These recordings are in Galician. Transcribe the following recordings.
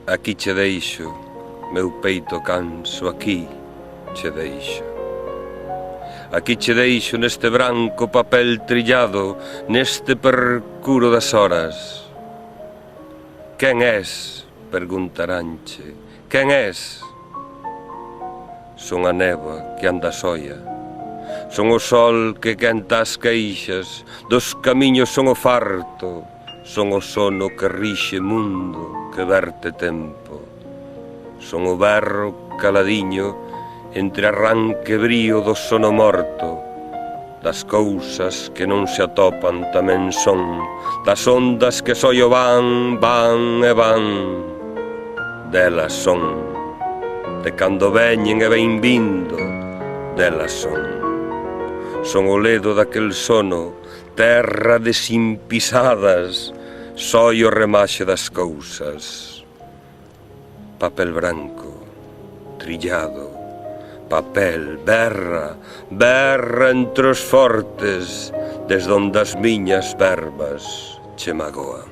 Aquí che deixo, meu peito canso, aquí che deixo. Aquí che deixo neste branco papel trillado, neste percuro das horas. Quen és? Preguntaranche. Quen és? Son a néboa que anda soia. Son o sol que quenta as queixas, dos camiños son o farto, son o sono que rixe mundo, que verte tempo. Son o berro caladiño entre arranque brío do sono morto, das cousas que non se atopan tamén son, das ondas que soio van, van e van, delas son, de cando veñen e ven vindo, delas son. Son o ledo daquel sono, terra de sin pisadas, soio remaxe das cousas. Papel branco, trillado, papel, berra, berra entre os fortes, desde onde as miñas verbas che magoan.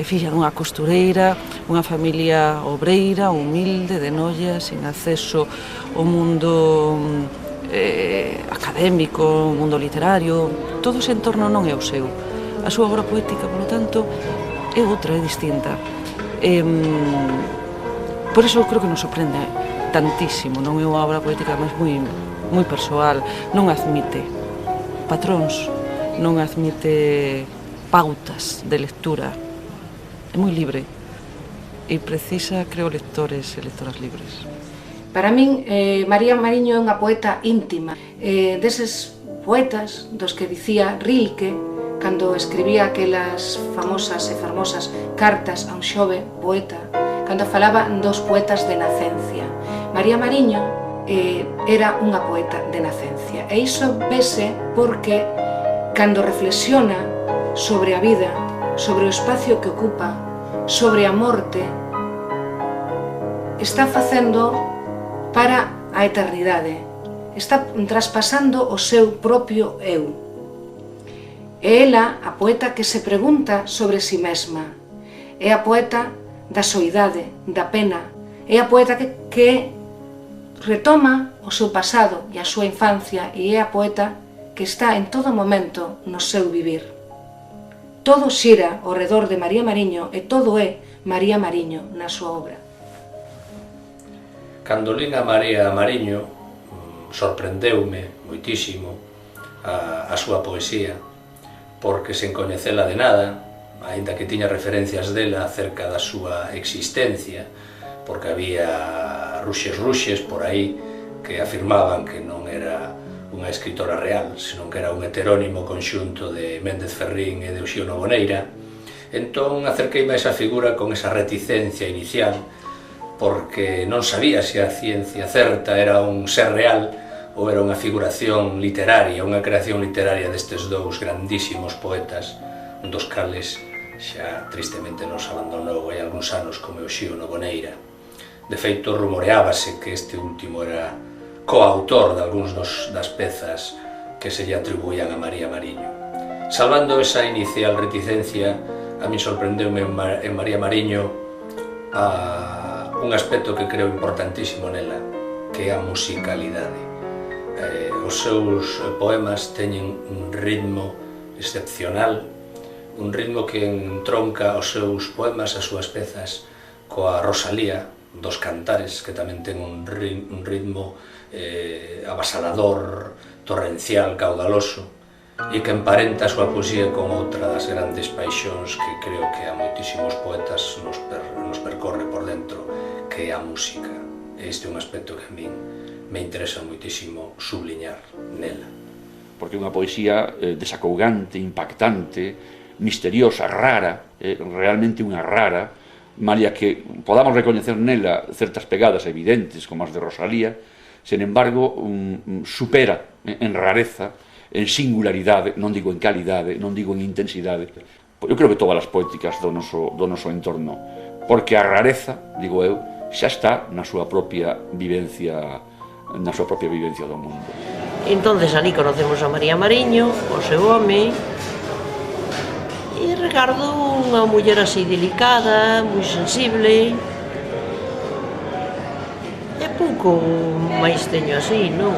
Filla dunha costureira, unha familia obreira, humilde, de Noia, sin acceso ao mundo académico, ao mundo literario. Todo ese entorno non é o seu. A súa obra poética, polo tanto, é outra, é distinta. Por iso creo que nos sorprende tantísimo. Non é unha obra poética máis moi persoal. Non admite patróns, non admite pautas de lectura. É moi libre e precisa, creo, lectores e lectoras libres. Para min, María Mariño é unha poeta íntima, deses poetas dos que dicía Rilke cando escribía aquelas famosas e fermosas cartas a un xove poeta, cando falaba dos poetas de nacencia. María Mariño era unha poeta de nacencia, e iso vese porque cando reflexiona sobre a vida, sobre o espacio que ocupa, sobre a morte, está facendo para a eternidade, está traspasando o seu propio eu. É ela a poeta que se pregunta sobre si mesma, é a poeta da soidade, da pena, é a poeta que retoma o seu pasado e a súa infancia, e é a poeta que está en todo momento no seu vivir. Todo xira ao redor de María Mariño e todo é María Mariño na súa obra. Cando lín a María Mariño, sorprendeume moitísimo a súa poesía, porque sen coñecela de nada, aínda que tiña referencias dela acerca da súa existencia, porque había ruxes por aí que afirmaban que non era unha escritora real, senón que era un heterónimo conxunto de Méndez Ferrín e de Uxío Noboneira. Entón acerqueime a esa figura con esa reticencia inicial, porque non sabía se a ciencia certa era un ser real ou era unha figuración literaria, unha creación literaria destes dous grandísimos poetas, un dos cales xa tristemente nos abandonou hai algúns anos, como Uxío Noboneira. De feito, rumoreábase que este último era coautor de algúns das pezas que se lle atribuían a María Mariño. Salvando esa inicial reticencia, a mí sorprendeume en María Mariño un aspecto que creo importantísimo nela, que é a musicalidade. Os seus poemas teñen un ritmo excepcional, un ritmo que entronca os seus poemas, as súas pezas, coa Rosalía dos Cantares, que tamén ten un ritmo avasalador, torrencial, caudaloso, e que emparenta a súa poesía con outra das grandes paixóns que creo que a moitísimos poetas nos percorre por dentro, que é a música. Este é un aspecto que a min me interesa moitísimo subliñar nela. Porque é unha poesía desacougante, impactante, misteriosa, rara, realmente unha rara, malia que podamos recoñecer nela certas pegadas evidentes como as de Rosalía, sen embargo, supera en rareza, en singularidade, non digo en calidade, non digo en intensidade. Eu creo que todas as poéticas do noso entorno, porque a rareza, digo eu, xa está na súa propia vivencia do mundo. Entonces ali conocemos a María Mariño, o seu home, e regardo unha muller así delicada, moi sensible, e pouco máis teño así, non?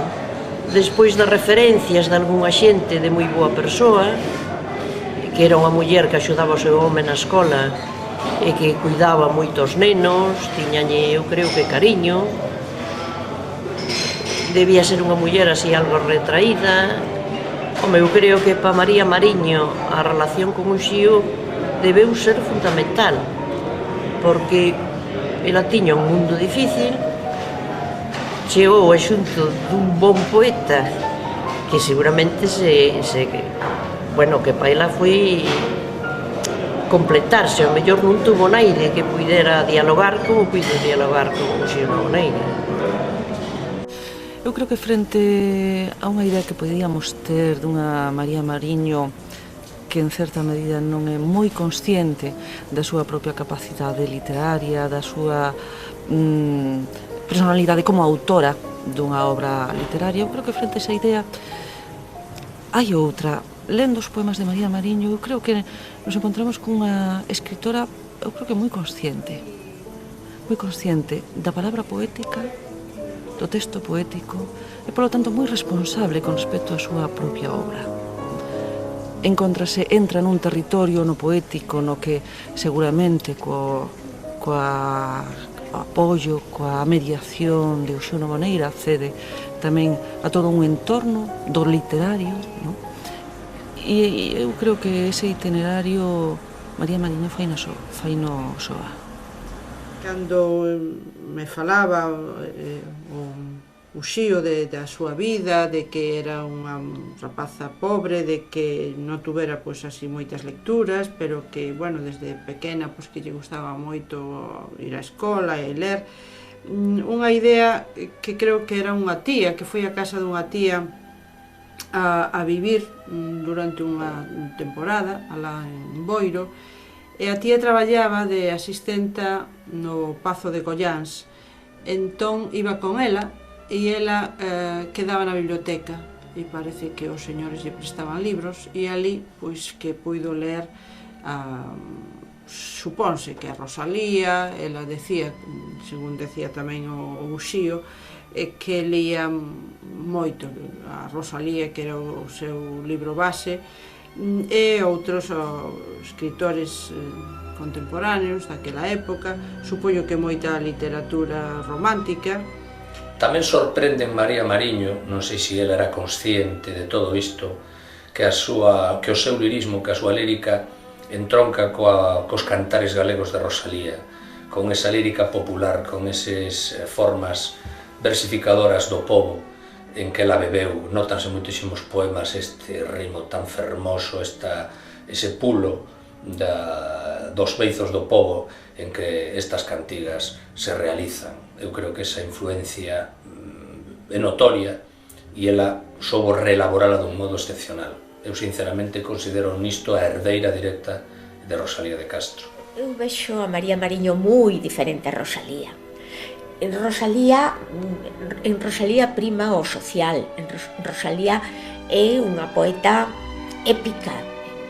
Despois das referencias de algunha xente de moi boa persoa, que era unha muller que axudaba o seu home na escola e que cuidaba moitos nenos, tiñalle, eu creo que cariño, debía ser unha muller así algo retraída. Home, eu creo que para María Mariño a relación con Uxío debeu ser fundamental, porque ela tiña un mundo difícil, chegou a xunto dun bon poeta que seguramente bueno, que para ela foi completarse, ao mellor non tuvo naide que puidera dialogar como puido dialogar con Uxío Naboneira. Eu creo que frente a unha idea que podíamos ter dunha María Mariño que en certa medida non é moi consciente da súa propia capacidade literaria, da súa personalidade como autora dunha obra literaria, eu creo que frente a esa idea hai outra. Lendo os poemas de María Mariño, eu creo que nos encontramos cunha escritora, eu creo que moi consciente da palabra poética, do texto poético, e, polo tanto, moi responsable con respecto á súa propia obra. Entra nun territorio no poético no que seguramente coa apoio, coa mediación de Uxío Naboneira accede tamén a todo un entorno do literario, non? E eu creo que ese itinerario María Mariño faino soa. Cando me falaba o Uxío da súa vida, de que era unha rapaza pobre, de que non tuvera pois así moitas lecturas, pero que, bueno, desde pequena pois que lle gustaba moito ir á escola e ler, unha idea que creo que era unha tía, que foi a casa dunha tía a vivir durante unha temporada alá en Boiro, e a tía traballaba de asistenta no Pazo de Colláns. Entón iba con ela e ela quedaba na biblioteca e parece que os señores lle prestaban libros e ali pois que puido ler supónse que a Rosalía, ela decía, según decía tamén o Uxío, que leía moito a Rosalía, que era o seu libro base, e outros escritores contemporáneos daquela época, supoño que moita literatura romántica. Tamén sorprende en María Mariño, non sei se ela era consciente de todo isto, que o seu lirismo, que a súa lírica entronca cos cantares galegos de Rosalía, con esa lírica popular, con esas formas versificadoras do povo en que ela bebeu. Nótanse moitísimos poemas este ritmo tan fermoso, ese pulo dos beizos do povo en que estas cantigas se realizan. Eu creo que esa influencia é notoria e ela soubo reelaborala dun modo excepcional. Eu sinceramente considero nisto a herdeira directa de Rosalía de Castro. Eu vexo a María Mariño moi diferente a Rosalía. En Rosalía prima o social. En Rosalía é unha poeta épica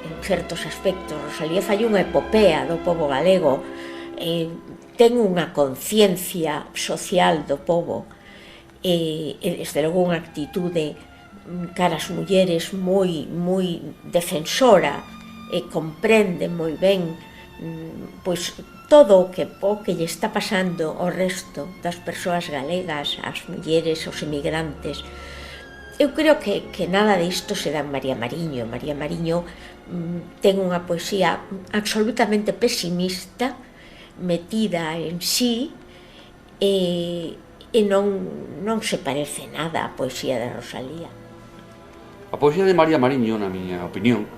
en certos aspectos. Rosalía fai unha epopea do povo galego, ten unha conciencia social do povo e desde logo unha actitude cara as mulleres moi defensora e comprende moi ben pois todo o que lle está pasando ao resto das persoas galegas, as mulleres, os emigrantes. Eu creo que nada disto se dá en María Mariño. María Mariño ten unha poesía absolutamente pesimista, metida en sí, e non se parece nada á poesía de Rosalía. A poesía de María Mariño, na miña opinión,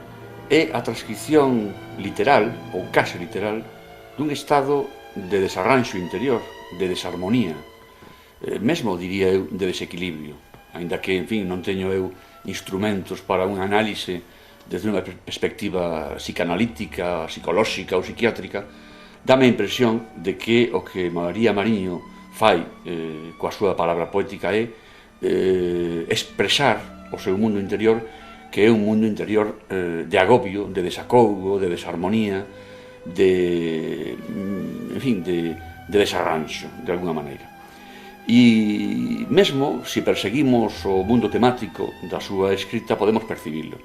é a transcripción literal, ou case literal, dun estado de desarranxo interior, de desarmonía, mesmo, diría eu, de desequilibrio, aínda que, en fin, non teño eu instrumentos para unha análise desde unha perspectiva psicanalítica, psicolóxica ou psiquiátrica, dame a impresión de que o que María Mariño fai coa súa palabra poética é expresar o seu mundo interior, que é un mundo interior de agobio, de desacougo, de desarmonía, en fin, de desarranxo, de alguna maneira. E mesmo, se perseguimos o mundo temático da súa escrita, podemos percibilo.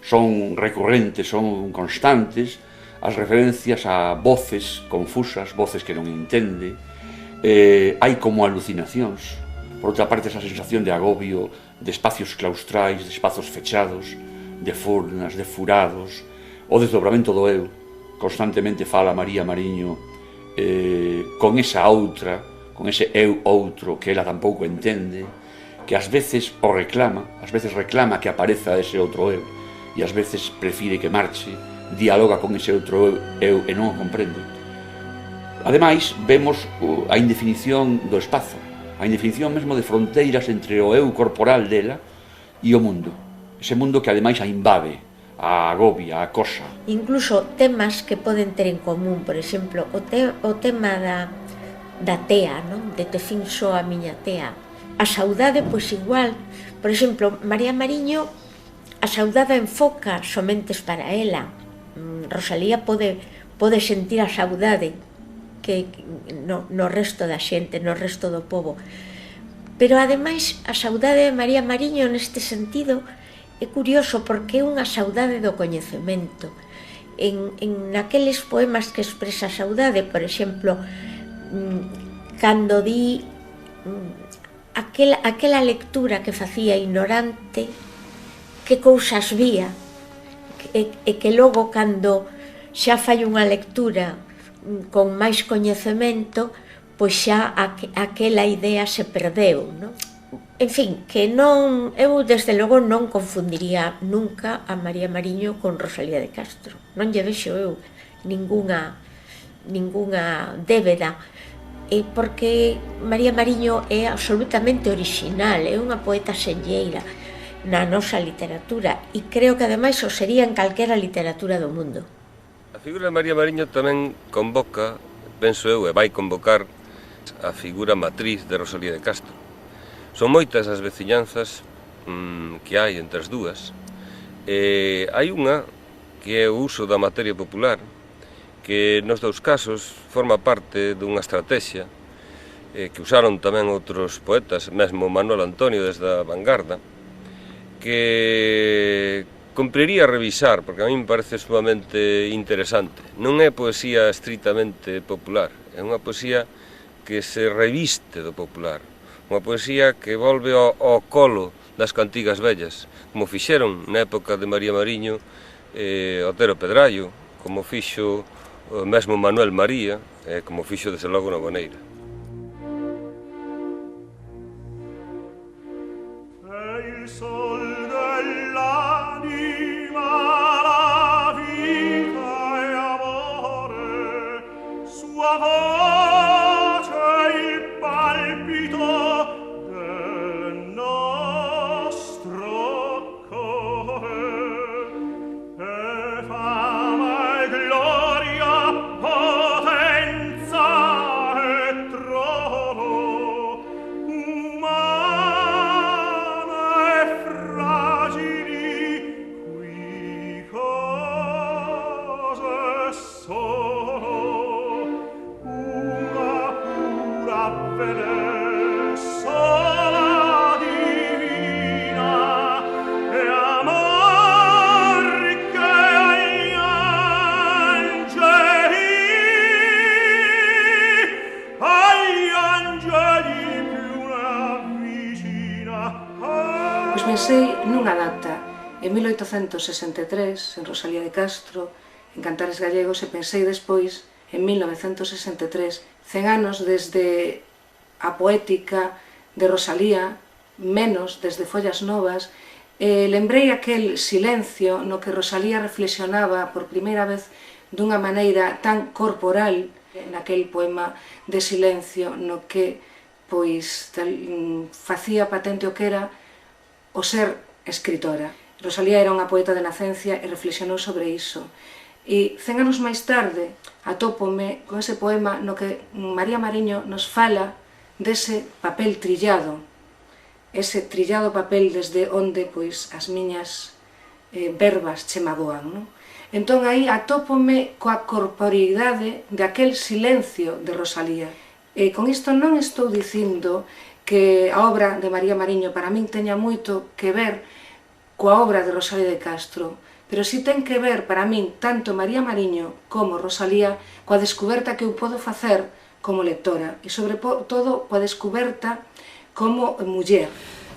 Son recurrentes, son constantes as referencias a voces confusas, voces que non entende, hai como alucinacións, por outra parte esa sensación de agobio, de espacios claustrais, de espazos fechados, de furnas, de furados, o desdobramento do eu. Constantemente fala María Mariño con esa outra, con ese eu outro que ela tampouco entende, que ás veces o reclama, ás veces reclama que apareza ese outro eu, e ás veces prefire que marche, dialoga con ese outro eu e non o comprende. Ademais, vemos a indefinición do espazo, a indefinición mesmo de fronteiras entre o eu corporal dela e o mundo. Ese mundo que ademais a invade, a agobia, a acosa. Incluso temas que poden ter en común, por exemplo, o tema da tea, non? De te fin só a miña tea. A saudade, pois igual. Por exemplo, María Mariño, a saudade enfoca somentes para ela. Rosalía pode sentir a saudade que no resto da xente, no resto do pobo. Pero, ademais, a saudade de María Mariño neste sentido é curioso porque é unha saudade do coñecemento. En aqueles poemas que expresa a saudade, por exemplo, cando di aquela lectura que facía ignorante, que cousas vía, e que logo cando xa fai unha lectura con máis coñecemento, pois xa aquela idea se perdeu, non? En fin, que non, eu desde logo non confundiría nunca a María Mariño con Rosalía de Castro. Non lle vexo eu ningunha débeda, porque María Mariño é absolutamente orixinal, é unha poeta selleira na nosa literatura, e creo que ademais o sería en calquera literatura do mundo. A figura de María Mariño tamén convoca, penso eu, e vai convocar a figura matriz de Rosalía de Castro. Son moitas as veciñanzas que hai entre as dúas. Hai unha que é o uso da materia popular, que nos dous casos forma parte dunha estrategia que usaron tamén outros poetas, mesmo Manuel Antonio desde a vanguarda, que cumpriría revisar, porque a mí me parece sumamente interesante. Non é poesía estritamente popular, é unha poesía que se reviste do popular, unha poesía que volve ao colo das cantigas vellas, como fixeron na época de María Mariño Otero Pedrallo, como fixo mesmo Manuel María, como fixo desde logo na Boneira. Pensei nunha data, en 1863, en Rosalía de Castro, en Cantares Gallegos, e pensei despois, en 1963, 100 anos desde a poética de Rosalía, menos desde Follas Novas, Lembrei aquel silencio no que Rosalía reflexionaba por primeira vez dunha maneira tan corporal naquel poema de silencio no que facía patente o que era o ser escritora. Rosalía era unha poeta de nacencia e reflexionou sobre iso. E 100 anos máis tarde atópome con ese poema no que María Mariño nos fala dese papel trillado, ese trillado papel desde onde as miñas verbas che magoan. Entón aí atópome coa corporeidade de aquel silencio de Rosalía. E con isto non estou dicindo que a obra de María Mariño para min teña moito que ver coa obra de Rosalía de Castro, pero si ten que ver para min tanto María Mariño como Rosalía coa descoberta que eu podo facer como lectora e sobre todo coa descoberta como muller.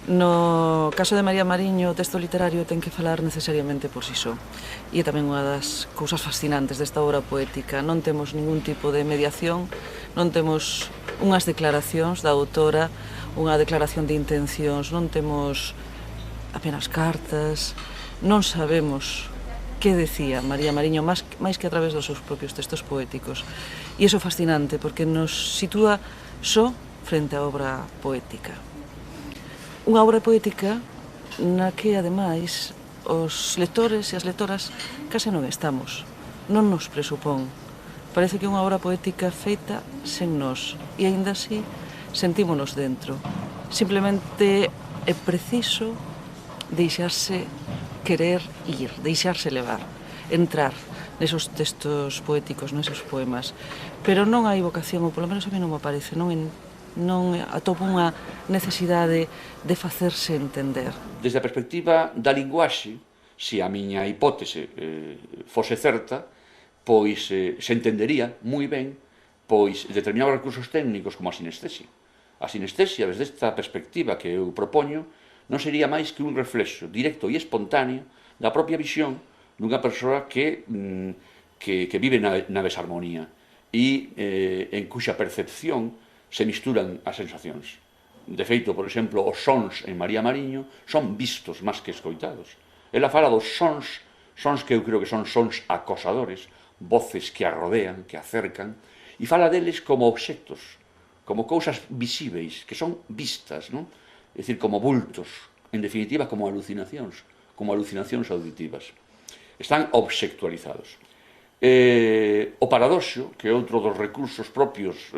No caso de María Mariño, o texto literario ten que falar necesariamente por si só. E é tamén unha das cousas fascinantes desta obra poética. Non temos ningún tipo de mediación, non temos unhas declaracións da autora, unha declaración de intencións, non temos apenas cartas, non sabemos que decía María Mariño máis que a través dos seus propios textos poéticos. E iso é fascinante porque nos sitúa só frente á obra poética. Unha obra poética na que, ademais, os lectores e as lectoras case non estamos, non nos presupón. Parece que é unha obra poética feita sen nós, e aínda así sentímonos dentro. Simplemente é preciso deixarse querer ir, deixarse levar, entrar nesos textos poéticos, nesos poemas. Pero non hai vocación, ou polo menos a mí non me parece, non atopo unha necesidade de facerse entender. Desde a perspectiva da linguaxe, se a miña hipótese fose certa, pois se entendería moi ben pois determinados recursos técnicos como a sinestesia. A sinestesia, desde esta perspectiva que eu propoño, non sería máis que un reflexo directo e espontáneo da propia visión dunha persoa que vive na desarmonía e en cuxa percepción se misturan as sensacións. De feito, por exemplo, os sons en María Mariño son vistos máis que escoitados. Ela fala dos sons que eu creo que son sons acosadores, voces que a rodean, que a cercan, e fala deles como obxectos, como cousas visíveis, que son vistas, non? É dicir, como bultos, en definitiva, como alucinacións auditivas. Están obxectualizados. O paradoxo, que é outro dos recursos propios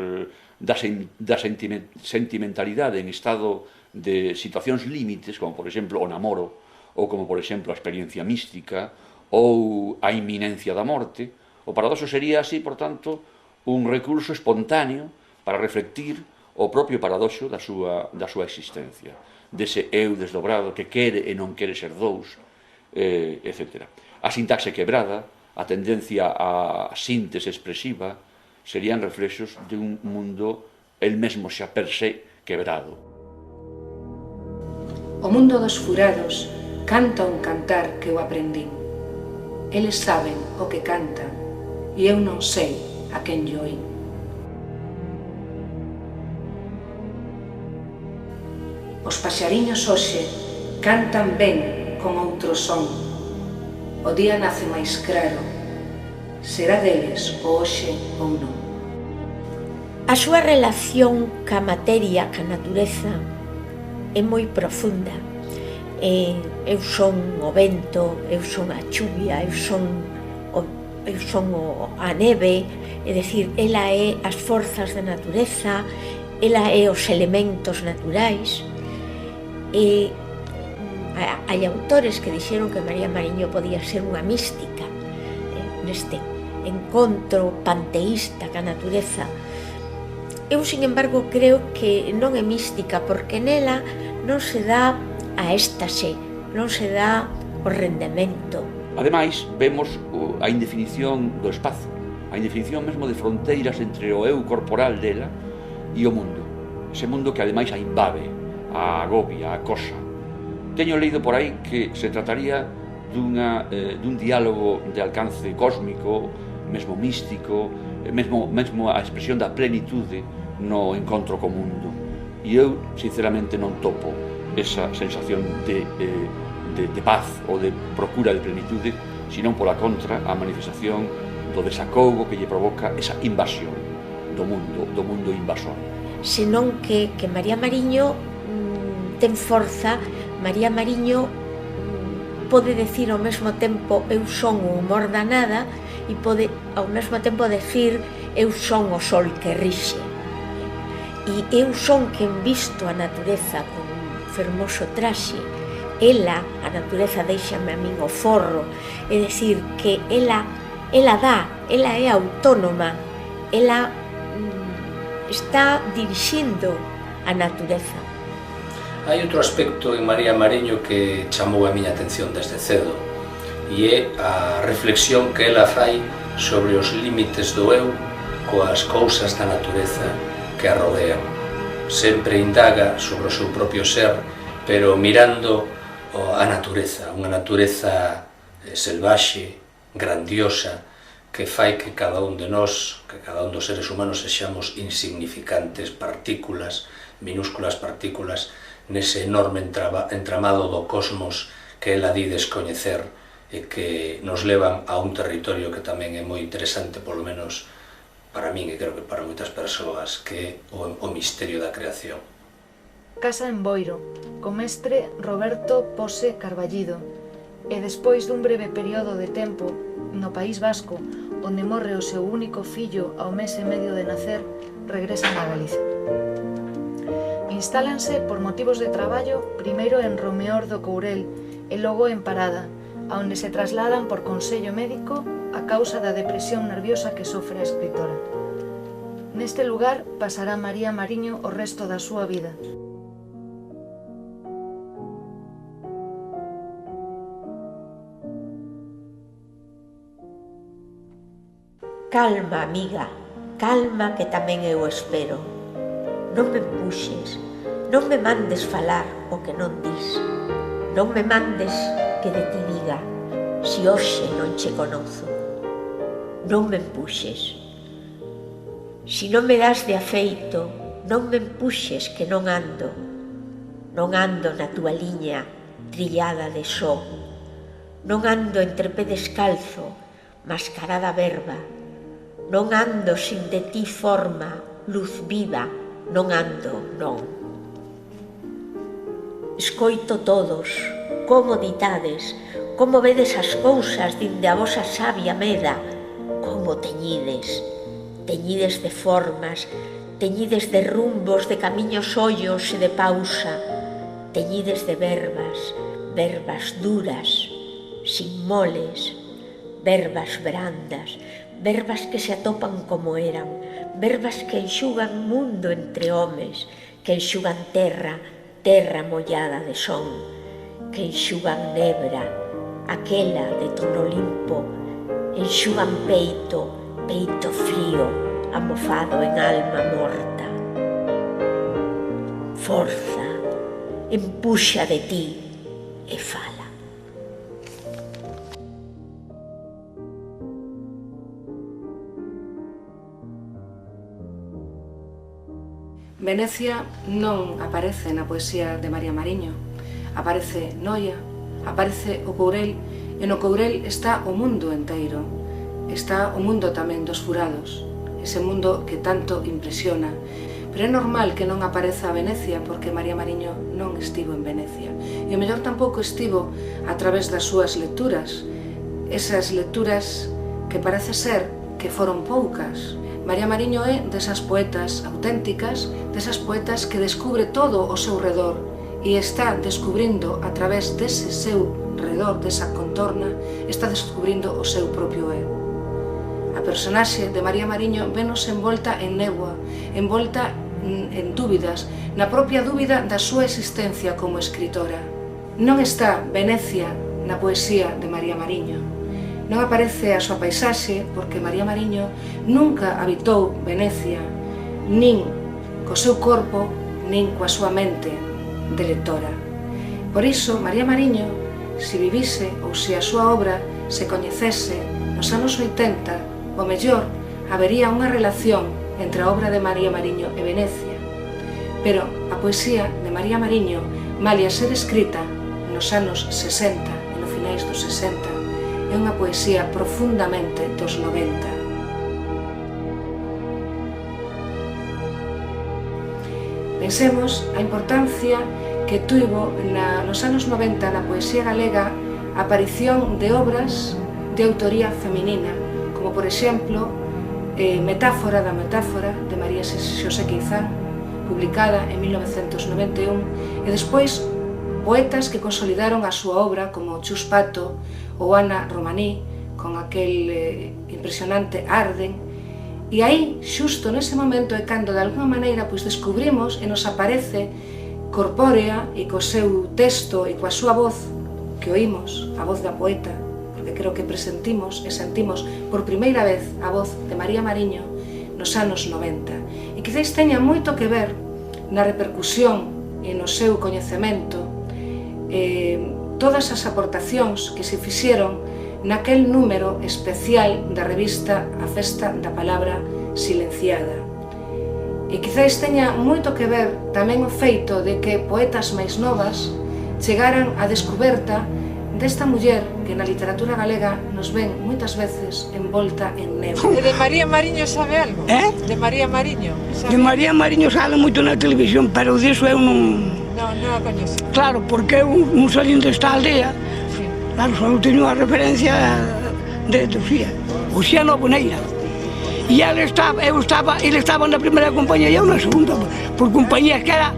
da sentimentalidade en estado de situacións límites, como por exemplo o namoro, ou como por exemplo a experiencia mística, ou a inminencia da morte, o paradoxo sería así, por tanto, un recurso espontáneo para reflectir o propio paradoxo da súa existencia, dese eu desdobrado que quere e non quere ser dous, etc. A sintaxe quebrada, a tendencia á síntese expresiva, serían reflexos de un mundo el mesmo xa per se quebrado. O mundo dos furados canta un cantar que eu aprendín. Eles saben o que cantan e eu non sei a quen lle oín. Os paxariños hoxe cantan ben con outro son. O día nace máis claro. Será deles o hoxe ou non. A súa relación ca materia, ca natureza, é moi profunda. Eu son o vento, eu son a chuvia, eu son a neve, é dicir, ela é as forzas da natureza, ela é os elementos naturais. E hai autores que dixeron que María Mariño podía ser unha mística neste encontro panteísta ca natureza. Eu, sin embargo, creo que non é mística porque nela non se dá a éxtase, non se dá o rendemento. Ademais, vemos a indefinición do espazo, a indefinición mesmo de fronteiras entre o eu corporal dela e o mundo. Ese mundo que ademais a invade, a agobia, a acosa. Teño leído por aí que se trataría dun diálogo de alcance cósmico, mesmo místico, mesmo a expresión da plenitude no encontro co mundo. E eu, sinceramente, non topo esa sensación de de paz ou de procura de plenitude, senón pola contra a manifestación do desacougo que lle provoca esa invasión do mundo invasor. Senón que María Mariño ten forza, María Mariño pode decir ao mesmo tempo eu son o humor da nada e pode ao mesmo tempo decir eu son o sol que rixe. E eu son quen visto a natureza con un fermoso traxe, ela, a natureza deixame a min o forro, é dicir que ela dá, ela é autónoma, ela está dirixindo a natureza. Hai outro aspecto en María Mariño que chamou a miña atención desde cedo, e é a reflexión que ela fai sobre os límites do eu coas cousas da natureza que a rodean. Sempre indaga sobre o seu propio ser, pero mirando a natureza, unha natureza selvaxe, grandiosa, que fai que cada un de nós, que cada un dos seres humanos sexamos insignificantes partículas, minúsculas partículas, nese enorme entramado do cosmos que ela di descoñecer e que nos levan a un territorio que tamén é moi interesante, polo menos para min e creo que para moitas persoas, que é o misterio da creación. Casa en Boiro, co mestre Roberto Pose Carballido, e despois dun breve período de tempo no País Vasco, onde morre o seu único fillo ao mes e medio de nacer, regresan a Galicia. Instálanse por motivos de traballo primeiro en Romeor do Courel e logo en Parada, a onde se trasladan por consello médico a causa da depresión nerviosa que sofre a escritora. Neste lugar pasará María Mariño o resto da súa vida. Calma, amiga, calma que tamén eu espero. Non me empuxes, non me mandes falar o que non dis. Non me mandes que de ti diga, si hoxe non che conozo. Non me empuxes. Si non me das de afeito, non me empuxes que non ando. Non ando na túa liña trillada de só. Non ando entre pé descalzo, mascarada verba. Non ando sin de ti forma, luz viva, non ando, non. Escoito todos, como ditades, como vedes as cousas dinde a vosa sabia meda, como teñides, teñides de formas, teñides de rumbos, de camiños ollos e de pausa, teñides de verbas, verbas duras, sin moles, verbas brandas, verbas que se atopan como eran, verbas que enxugan mundo entre homes, que enxugan terra, terra mollada de son, que enxugan nebra, aquela de tono limpo, enxugan peito, peito frío, amofado en alma morta. Forza, empuxa de ti e fala. Venecia non aparece na poesía de María Mariño. Aparece Noia, aparece o Courel, e no Courel está o mundo enteiro. Está o mundo tamén dos furados, ese mundo que tanto impresiona. Pero é normal que non apareza a Venecia porque María Mariño non estivo en Venecia. E o mellor tampouco estivo a través das súas lecturas. Esas lecturas que parece ser que foron poucas. María Mariño é desas poetas auténticas, desas poetas que descubre todo o seu redor e está descubrindo a través dese seu redor, desa contorna, está descubrindo o seu propio eu. A personaxe de María Mariño venos envolta en néboa, envolta en dúbidas, na propia dúbida da súa existencia como escritora. Non está Venecia na poesía de María Mariño. Non aparece a súa paisaxe porque María Mariño nunca habitou Venecia, nin co seu corpo, nin coa súa mente de lectora. Por iso, María Mariño, se vivise ou se a súa obra se coñecese nos anos 80, o mellor habería unha relación entre a obra de María Mariño e Venecia. Pero a poesía de María Mariño, malia ser escrita no nos anos 60 e no finais dos 60, é unha poesía profundamente dos 90. Pensemos a importancia que tuvo nos anos 90 na poesía galega a aparición de obras de autoría feminina, como por exemplo Metáfora da metáfora de María Xosé Queizán, publicada en 1991, e despois poetas que consolidaron a súa obra como Chus Pato ou Ana Romaní con aquel impresionante Arden. E aí, xusto nese momento, é cando de alguna maneira descubrimos e nos aparece corpórea e co seu texto e coa súa voz que oímos, a voz da poeta, porque creo que presentimos e sentimos por primeira vez a voz de María Mariño nos anos 90. E quizás teña moito que ver na repercusión e no seu coñecemento todas as aportacións que se fixeron naquel número especial da revista A Festa da Palabra Silenciada. E quizás teña moito que ver tamén o feito de que poetas máis novas chegaran á descoberta desta muller que na literatura galega nos ven moitas veces envolta en neve. E de María Mariño sabe algo? De María Mariño? De María Mariño sale moito na televisión, pero diso eu non... Non a coñezo. Claro, porque eu non salín desta aldea. Claro, só teño a referencia de Uxía Novoneira. E ele estaba na primeira compañía e eu na segunda, por compañías que era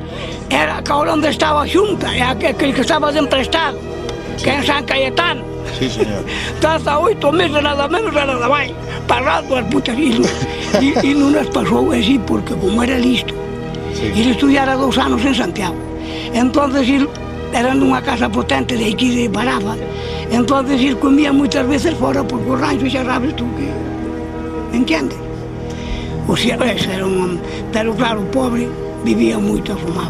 cabrón onde estaba a xunta, e aquel que estaba de emprestado, que é en San Cayetano. Sí, señor. Hasta 8 meses nada menos era de vai, parado as putas, e non nos pasou así, porque como era listo, ele estudiara 2 anos en Santiago. Entonces, era nunha casa potente de aquí de Baraba, entonces ele comía moitas veces fora, porque o rancho xa sabes tú que... Entiendes? O sea, era un... Pero claro, o pobre vivía moito, fumaba.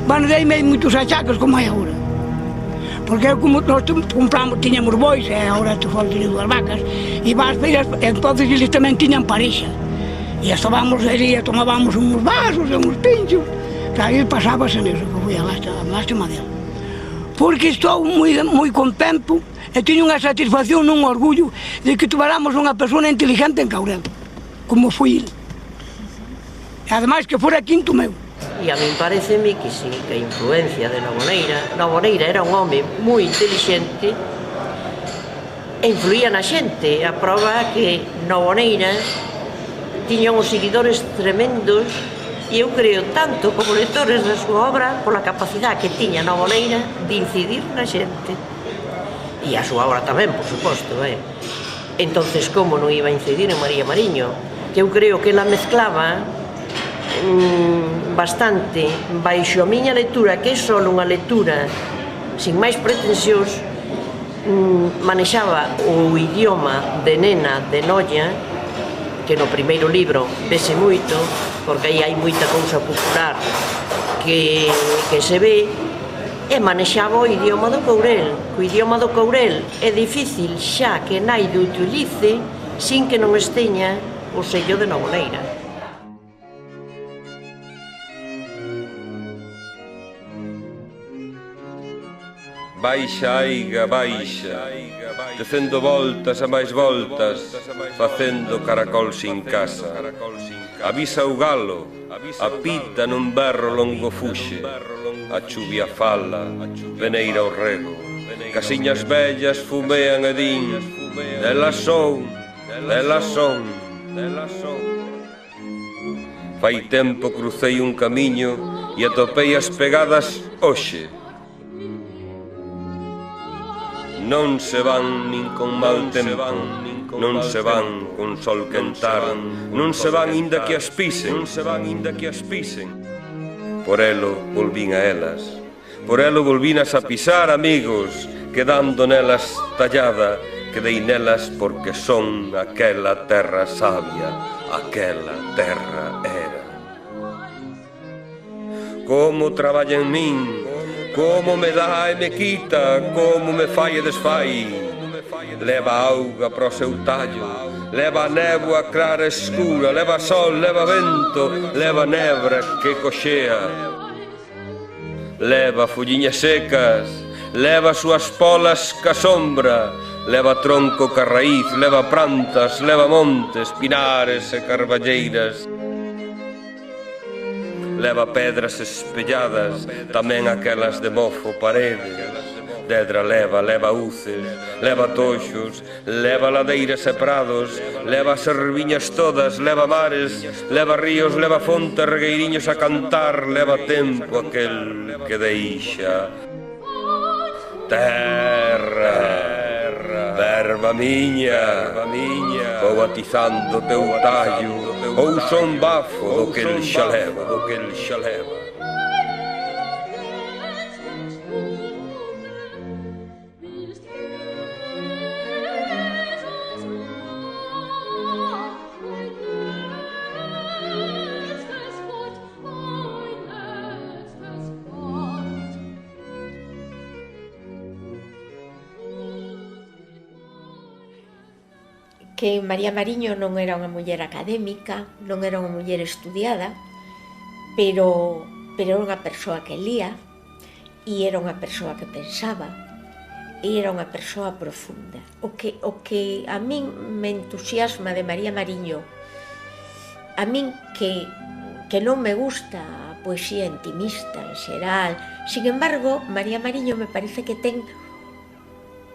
Bueno, daí me moitos achaques como hai agora. Porque como nós compramos, tiñamos bois, e agora te falo de 2 vacas, e vas feiras, entonces eles tamén tiñan parexa. E estábamos ali, tomábamos uns vasos e uns pinchos. Claro, ele pasábase neso, que foi a lástima dela. Porque estou moi contento e teño unha satisfacción, un orgullo de que tuveramos unha persona inteligente en Caurel, como foi ele. E ademais que fora quinto meu. E a min pareceme que sí, que a influencia de Novoneira era un home moi inteligente e influía na xente. A prova que Novoneira tiña uns seguidores tremendos. E eu creo, tanto como lectores da súa obra, pola capacidade que tiña Novoneira de incidir na xente. E a súa obra tamén, por suposto, Entonces, como non iba a incidir en María Mariño? Que eu creo que ela mezclaba bastante, baixo a miña lectura, que é só unha lectura sin máis pretensións, manexaba o idioma de nena de Noia, que no primeiro libro vese moito, porque aí hai moita cousa popular que se ve, e manexaba o idioma do Courel. O idioma do Courel é difícil xa que naide utilice sin que non esteña o sello de Novoneira. Baixa aiga, baixa, tecendo voltas e máis voltas, facendo caracol sin casa. Avisa o galo, a pita nun berro longo fuxe, a chuvia fala, veneira o rego. Casiñas vellas fumean e din, elas son, elas son, elas son. Fai tempo crucei un camiño e atopei as pegadas hoxe. Non se van nin con mal tempo, non se van con sol quentar, non se van inda que as pisen, Por elo volvín a elas, por elo volvínas a pisar, amigos, quedando nelas tallada, quedei nelas porque son aquela terra sabia, aquela terra era. Como traballa en min, como me dá e me quita, como me fai e desfai. Leva auga para o seu tallo, leva a néboa clara e escura, leva sol, leva vento, leva nebra que coxea. Leva folliñas secas, leva as súas polas ca sombra, leva tronco ca raíz, leva plantas, leva montes, pinares e carballeiras. Leva pedras espelladas, tamén aquelas de mofo paredes. Dedra leva uces, leva toxos, leva ladeiras e prados, leva as erviñas todas, leva mares, leva ríos, leva fontes, regueiriños a cantar, leva tempo aquel que deixa. Terra, verba miña, vou atizando teu tallo, ou son bafo do que el xa leva. Que María Mariño non era unha muller académica, non era unha muller estudiada, pero era unha persoa que lía, e era unha persoa que pensaba, e era unha persoa profunda. O que a min me entusiasma de María Mariño, a min que non me gusta a poesía intimista en xeral, sin embargo, María Mariño me parece que ten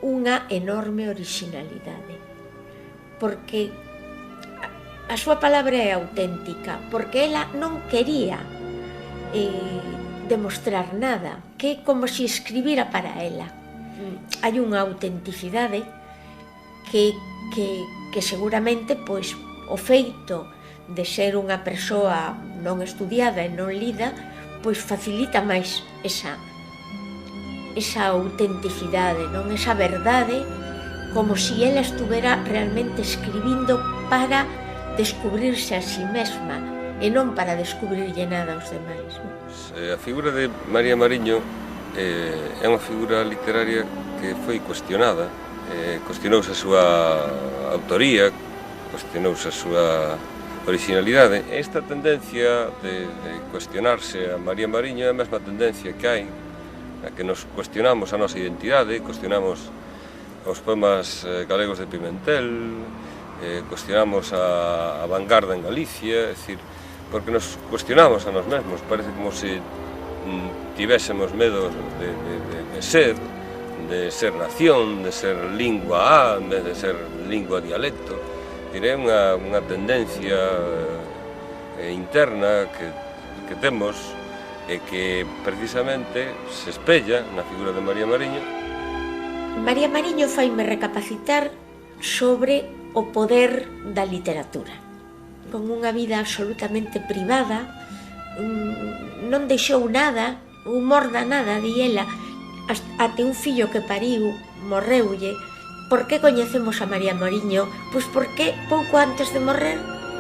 unha enorme originalidade, porque a súa palabra é auténtica, porque ela non quería demostrar nada, que é como se escribira para ela. Hai unha autenticidade que seguramente pois o feito de ser unha persoa non estudiada e non lida pois facilita máis esa autenticidade, non esa verdade, como se ela estuvera realmente escribindo para descubrirse a si mesma e non para descubrirlle nada aos demais. A figura de María Mariño é unha figura literaria que foi cuestionada, cuestionouse a súa autoría, cuestionouse a súa originalidade. Esta tendencia de cuestionarse a María Mariño é a mesma tendencia que hai, a que nos cuestionamos a nosa identidade, cuestionamos os poemas galegos de Pimentel, cuestionamos a vanguarda en Galicia, é dicir, porque nos cuestionamos a nós mesmos, parece como se tivésemos medo de ser nación, de ser lingua A, en vez de ser lingua dialecto. É unha tendencia interna que temos e que precisamente se espella na figura de María Mariño. María Mariño faime recapacitar sobre o poder da literatura. Con unha vida absolutamente privada, non deixou nada, humor da nada, di ela, até un fillo que pariu, morreulle. Por que coñecemos a María Mariño? Pois porque pouco antes de morrer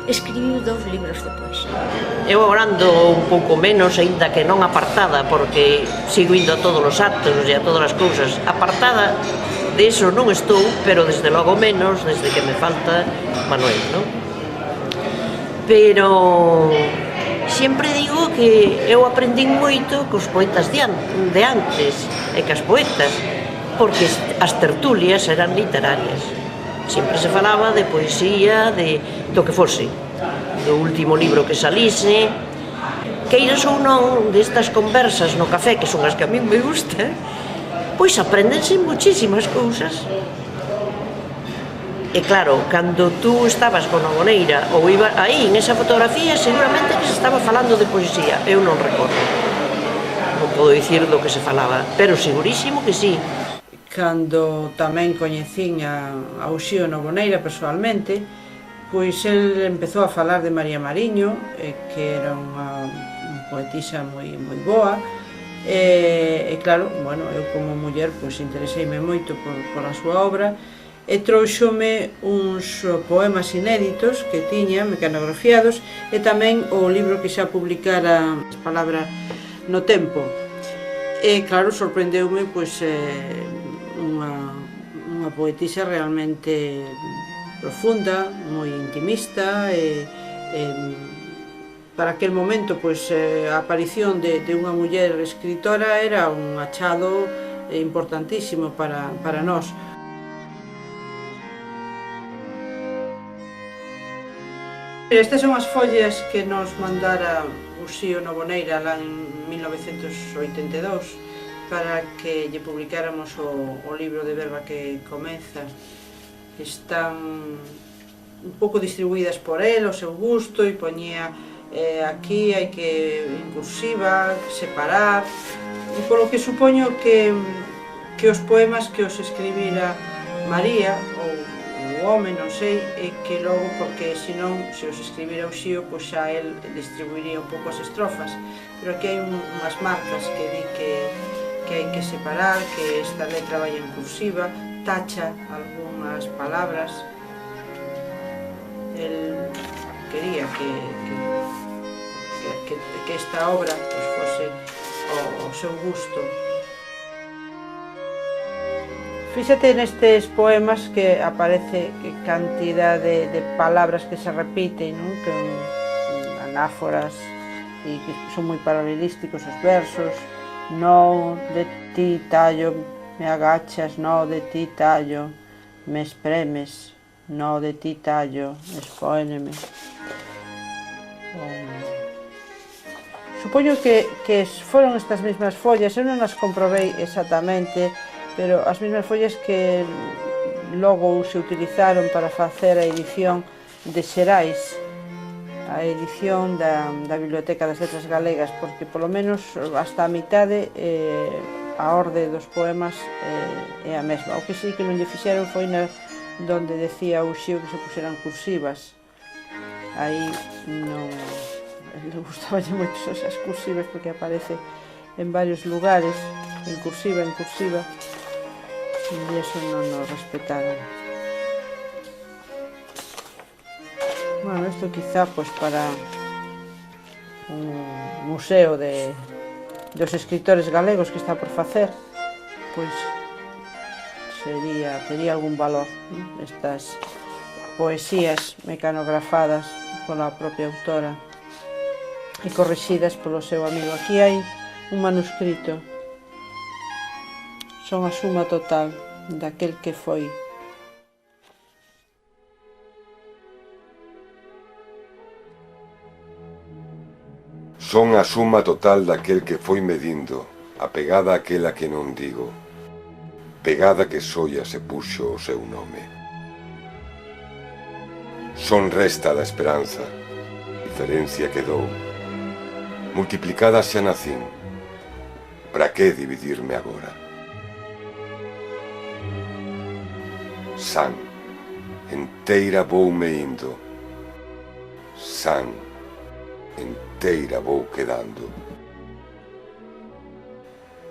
escribiu 2 libros de poesía. Eu agora ando un pouco menos, aínda que non apartada, porque sigo indo a todos os actos e a todas as cousas. Apartada de eso non estou, pero desde logo menos, desde que me falta Manuel, non? Pero sempre digo que eu aprendín moito cos poetas de antes e cas poetas, porque as tertulias eran literarias. Sempre se falaba de poesía, do que fose, do último libro que salise, queiras ou non, destas conversas no café, que son as que a min me gustan, pois aprendense muchísimas cousas. E claro, cando tú estabas con a Boneira ou iba aí, nesa fotografía, seguramente que se estaba falando de poesía, eu non recordo. Non podo dicir do que se falaba, pero segurísimo que sí. Cando tamén coñecín a Uxío Noboneira persoalmente, pois el empezou a falar de María Mariño, que era unha poetisa moi boa, e claro, bueno, eu como muller pois intereseime moito por a súa obra, e trouxome uns poemas inéditos que tiña, mecanografiados, e tamén o libro que xa publicara As Palabras no Tempo. E claro, sorprendeume pois unha poetisa realmente profunda, moi intimista, e para aquel momento pois a aparición de unha muller escritora era un achado importantísimo para nós. Estas son as follas que nos mandara Uxío Novoneira lá en 1982 para que lle publicáramos o libro de verba que comeza. Están un pouco distribuídas por el, ao seu gusto, e poñía aquí hai que en cursiva, separar, e polo que supoño que os poemas que os escribira María ou o home, non sei, e que logo, porque senón, se os escribira Uxío, pois xa el distribuiría un pouco as estrofas, pero aquí hai unhas marcas que di que hai que separar, que esta letra vai en cursiva, tacha algunhas palabras. El quería que esta obra pois fose ao seu gusto. Fíxate nestes poemas que aparece cantidade de palabras que se repiten, non? Que anáforas, e que son moi paralelísticos os versos. No de ti tallo me agachas, no de ti tallo me espremes, no de ti tallo expóneme. Supoño que foron estas mesmas follas, eu non as comprobei exactamente, pero as mesmas follas que logo se utilizaron para facer a edición de Xerais, a edición da Biblioteca das Letras Galegas, porque polo menos hasta a mitade a orde dos poemas é a mesma. O que sí que non lle fixeron foi donde decía Uxío que se puseran cursivas. Aí non... le gustaban moito esas cursivas porque aparece en varios lugares, en cursiva, e eso non nos respetaron. Bueno, isto quizá pois para un museo dos escritores galegos que está por facer, pois tería algún valor, estas poesías mecanografadas pola propia autora e corrixidas polo seu amigo. Aquí hai un manuscrito, son a suma total daquel que foi. Son a suma total daquel que foi medindo, a pegada aquela que non digo, pegada que soia se puxo o seu nome. Son resta da esperanza, diferencia que dou, multiplicada xa nacín, para que dividirme agora? San, enteira voume indo, san, enteira vou quedando.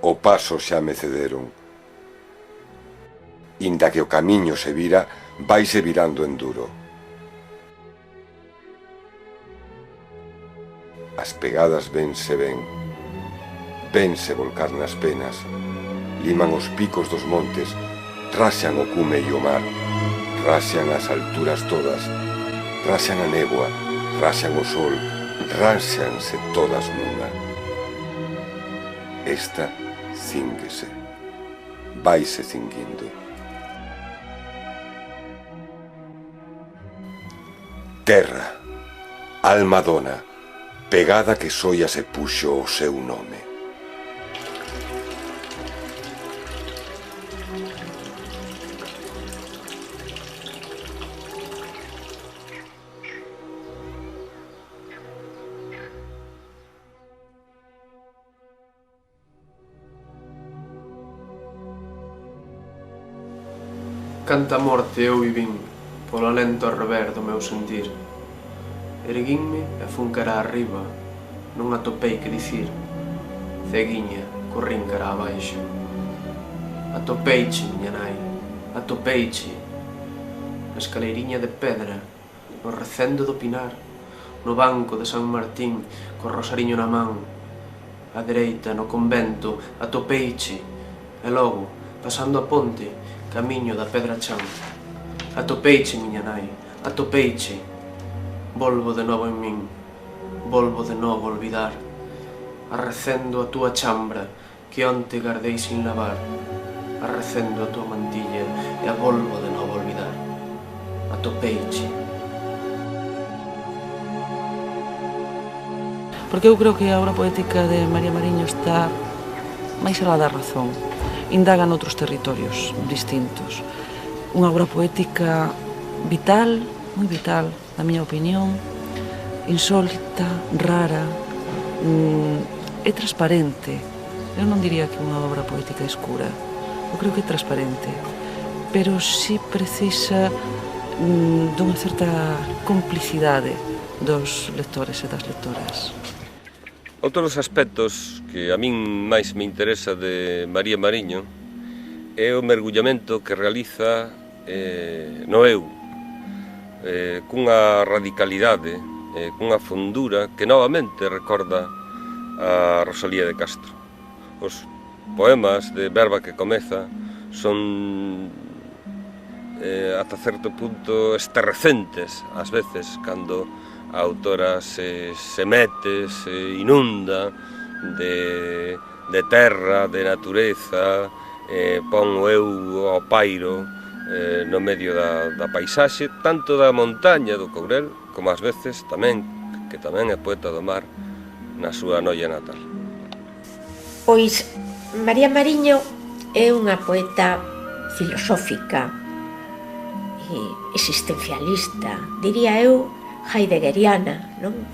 O paso xa me cederon, inda que o camiño se vira, vaise virando en duro. As pegadas vense volcar nas penas, liman os picos dos montes, raxan o cume e o mar, raxan as alturas todas, raxan a néboa, raxan o sol, raxanse todas nunha. Esta cínguese, vaise cinguindo. Terra, alma dona, pegada que soia se puxo o seu nome. Canta morte eu vivín, polo lento rever do meu sentir. Erguínme e fun cara arriba, non atopei que dicir. Ceguiña, corrín cara abaixo. Atopeiche, miña nai, atopeiche. Na escaleiriña de pedra, no recendo do Pinar, no banco de San Martín, co rosariño na man. A dereita, no convento, atopeiche. E logo, pasando a ponte, camiño da Pedra Chan. Atopeiche, miña nai, atopeiche. Volvo de novo en min, volvo de novo olvidar. Arrecendo a túa chambra, que onte gardei sin lavar, arrecendo a tua mantilla e a volvo de novo olvidar. Atopeiche. Porque eu creo que a obra poética de María Mariño está máis alá da razón, indaga noutros territorios distintos. Unha obra poética vital, moi vital, na miña opinión, insólita, rara, é transparente. Eu non diría que unha obra poética escura, eu creo que é transparente, pero sí precisa dunha certa complicidade dos lectores e das lectoras. Outro dos aspectos que a min máis me interesa de María Mariño é o mergullamento que realiza no eu, cunha radicalidade, cunha fondura que novamente recorda a Rosalía de Castro. Os poemas de Verba que comeza son ata certo punto esterrecentes ás veces, cando a autora se mete, se inunda de terra, de natureza, pon o eu ao pairo no medio da paisaxe, tanto da montaña do Courel, como ás veces tamén, que tamén é poeta do mar, na súa noia natal. Pois María Mariño é unha poeta filosófica e existencialista, diría eu, heideggeriana, non?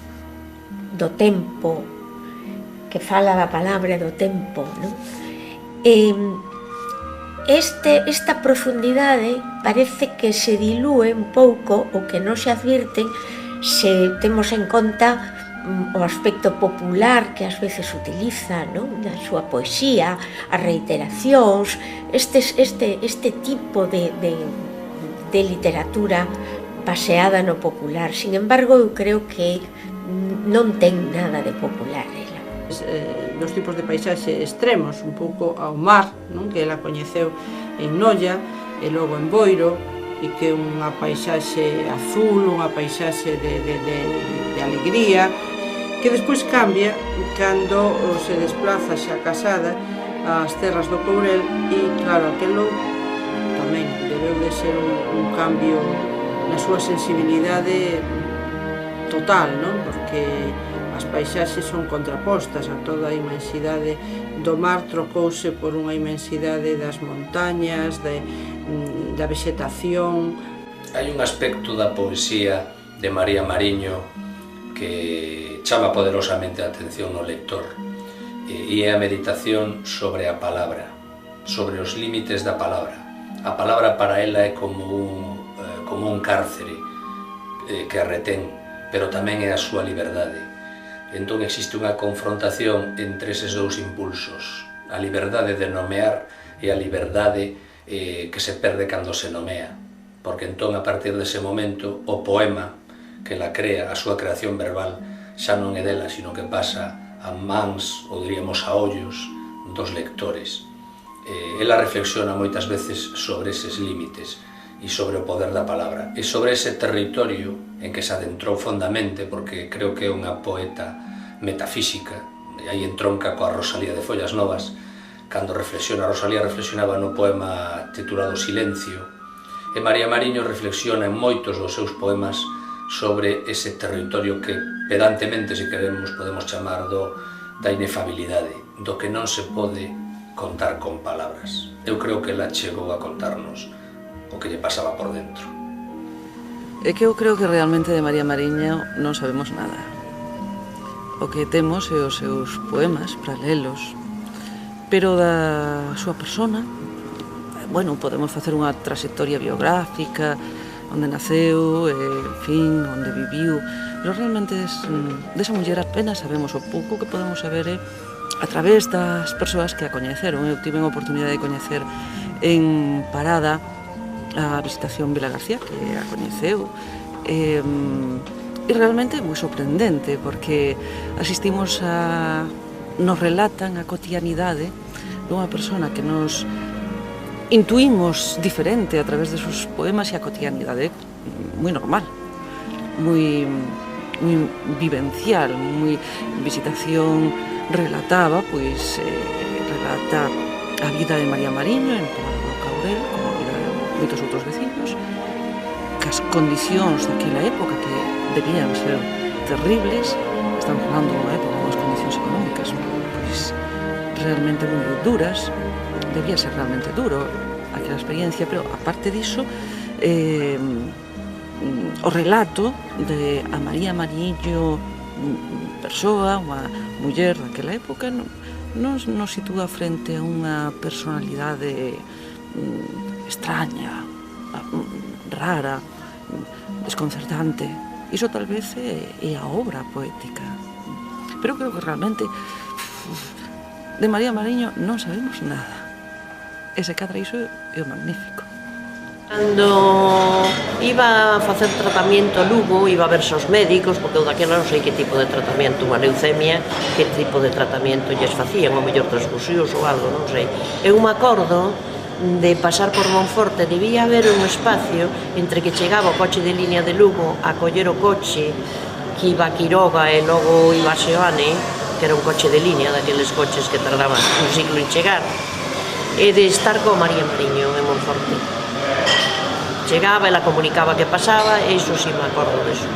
Do tempo, que fala da palabra do tempo, non? Esta profundidade parece que se dilúe un pouco, ou que non se advirten, se temos en conta o aspecto popular que ás veces utiliza, non? Da súa poesía, as reiteracións, este tipo de literatura paseada no popular. Sin embargo, eu creo que non ten nada de popular ela. Dos tipos de paisaxe extremos, un pouco ao mar, non? Que ela coñeceu en Noia e logo en Boiro, e que é unha paisaxe azul, unha paisaxe de alegría, que despois cambia cando se desplaza xa casada ás terras do Courel, e claro, aquelo tamén debeu de ser un cambio na súa sensibilidade total, non? Porque as paisaxes son contrapostas, a toda a inmensidade do mar trocouse por unha inmensidade das montañas, da vegetación. Hai un aspecto da poesía de María Mariño que chama poderosamente a atención no lector, e é a meditación sobre a palabra, sobre os límites da palabra. A palabra para ela é como un cárcere que a retén, pero tamén é a súa liberdade. Entón existe unha confrontación entre eses dous impulsos, a liberdade de nomear e a liberdade que se perde cando se nomea, porque entón a partir dese momento o poema que la crea, a súa creación verbal, xa non é dela, sino que pasa a mans, ou diríamos a ollos, dos lectores. Ela reflexiona moitas veces sobre eses límites e sobre o poder da palabra, e sobre ese territorio en que se adentrou fondamente, porque creo que é unha poeta metafísica, e aí entronca coa Rosalía de Follas Novas. Cando reflexiona, Rosalía reflexionaba no poema titulado Silencio, e María Mariño reflexiona en moitos dos seus poemas sobre ese territorio que pedantemente, se queremos, podemos chamar da inefabilidade, do que non se pode contar con palabras. Eu creo que ela chegou a contarnos o que lle pasaba por dentro. É que eu creo que realmente de María Mariño non sabemos nada. O que temos é os seus poemas para lelos, pero da súa persona, bueno, podemos facer unha trayectoria biográfica, onde naceu, en fin, onde viviu, pero realmente desa muller apenas sabemos. O pouco que podemos saber é a través das persoas que a coñeceron. Eu tive a oportunidade de coñecer en Parada a Visitación Vila García, que a coñeceu, e realmente é moi sorprendente, porque asistimos nos relatan a cotidianidade dunha persona que nos intuímos diferente a través de sus poemas, e a cotidianidade moi normal, moi vivencial, moi Visitación relataba, pois, relata a vida de María Mariño en Pombal do Caurel, como a vida de moitos outros vecinos, cas condicións daquela época que debían ser terribles. Estamos falando dunha época con as condicións económicas pois realmente moi duras. Debía ser realmente duro aquela experiencia, pero aparte diso, o relato de a María Mariño persoa, unha muller daquela época, nos sitúa frente a unha personalidade extraña, rara, desconcertante. Iso tal vez é a obra poética. Pero creo que realmente de María Mariño non sabemos nada. E se cadra iso é o magnífico. Cando iba a facer tratamento a Lugo, iba a verse aos médicos, porque eu daquela non sei que tipo de tratamento, unha leucemia, que tipo de tratamento lles facían, ou mellor transfusións ou algo, non sei. Eu me acordo de pasar por Monforte, debía haber un espacio entre que chegaba o coche de línea de Lugo a coller o coche que iba a Quiroga e logo iba a Seoane, que era un coche de línea, daqueles coches que tardaban un siglo en chegar, e de estar con María Mariño en Monforte. Chegaba, ela comunicaba que pasaba, e iso si me acordo deso.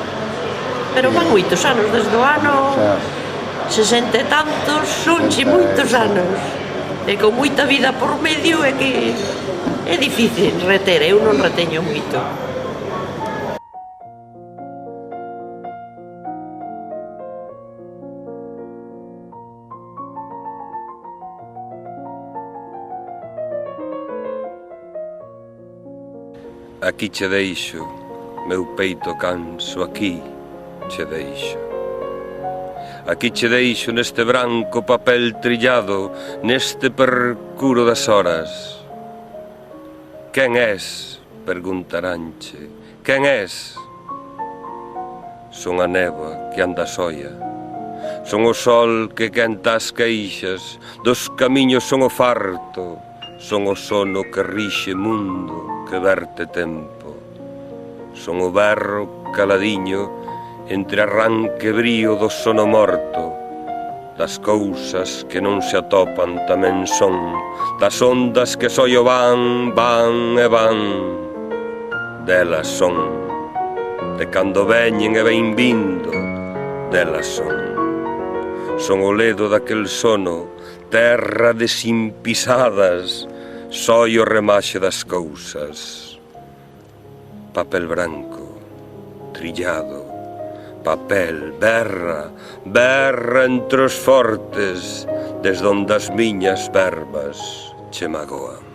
Pero van moitos anos, desde o ano 60 e tantos, sonche moitos anos. E con moita vida por medio é que é difícil reter, eu non reteño moito. Aquí che deixo, meu peito canso, aquí che deixo. Aquí che deixo neste branco papel trillado, neste percuro das horas. Quen és? Preguntaranche. Quen és? Son a néboa que anda soia. Son o sol que quenta as queixas, dos camiños son o farto, son o sono que rixe mundo, que verte tempo. Son o berro caladiño entre arranque brío do sono morto, das cousas que non se atopan tamén son, das ondas que soio van, van e van, delas son, de cando veñen e ven vindo, delas son. Son o ledo daquel sono, terra de sin pisadas, soi o remaxe das cousas. Papel branco, trillado, papel, berra, berra entre os fortes, desde onde as miñas verbas che magoan.